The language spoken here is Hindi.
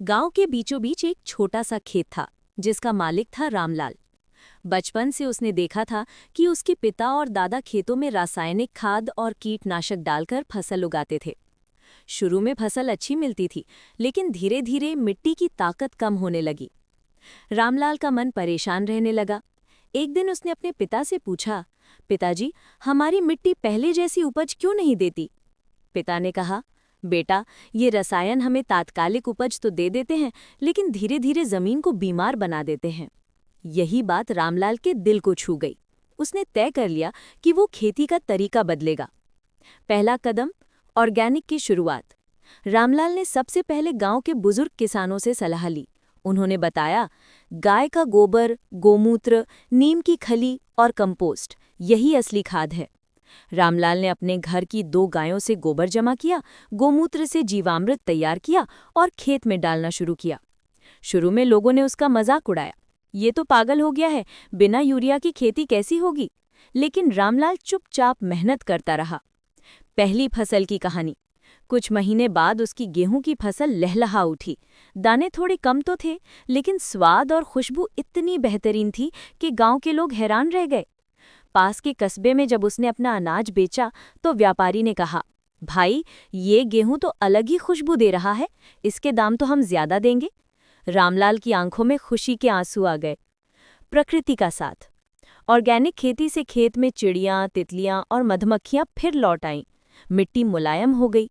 गांव के बीचों बीच एक छोटा सा खेत था जिसका मालिक था रामलाल। बचपन से उसने देखा था कि उसके पिता और दादा खेतों में रासायनिक खाद और कीटनाशक डालकर फसल उगाते थे। शुरू में फसल अच्छी मिलती थी, लेकिन धीरे धीरे मिट्टी की ताकत कम होने लगी। रामलाल का मन परेशान रहने लगा। एक दिन उसने अपने पिता से पूछा, पिताजी, हमारी मिट्टी पहले जैसी उपज क्यों नहीं देती? पिता ने कहा, बेटा, ये रसायन हमें तात्कालिक उपज तो दे देते हैं, लेकिन धीरे धीरे जमीन को बीमार बना देते हैं। यही बात रामलाल के दिल को छू गई। उसने तय कर लिया कि वो खेती का तरीका बदलेगा। पहला कदम, ऑर्गेनिक की शुरुआत। रामलाल ने सबसे पहले गांव के बुजुर्ग किसानों से सलाह ली। उन्होंने बताया, गाय का गोबर, गोमूत्र, नीम की खली और कंपोस्ट, यही असली खाद है। रामलाल ने अपने घर की 2 गायों से गोबर जमा किया, गोमूत्र से जीवामृत तैयार किया और खेत में डालना शुरू किया। शुरू में लोगों ने उसका मजाक उड़ाया, ये तो पागल हो गया है, बिना यूरिया की खेती कैसी होगी? लेकिन रामलाल चुपचाप मेहनत करता रहा। पहली फसल की कहानी। कुछ महीने बाद उसकी गेहूं की फसल लहलहा उठी। दाने थोड़े कम तो थे, लेकिन स्वाद और खुशबू इतनी बेहतरीन थी कि गांव के लोग हैरान रह गए। पास के कस्बे में जब उसने अपना अनाज बेचा तो व्यापारी ने कहा, भाई, ये गेहूं तो अलग ही खुशबू दे रहा है, इसके दाम तो हम ज्यादा देंगे। रामलाल की आंखों में खुशी के आंसू आ गए। प्रकृति का साथ। ऑर्गेनिक खेती से खेत में चिड़ियां, तितलियां और मधुमक्खियां फिर लौट आईं। मिट्टी मुलायम हो गई,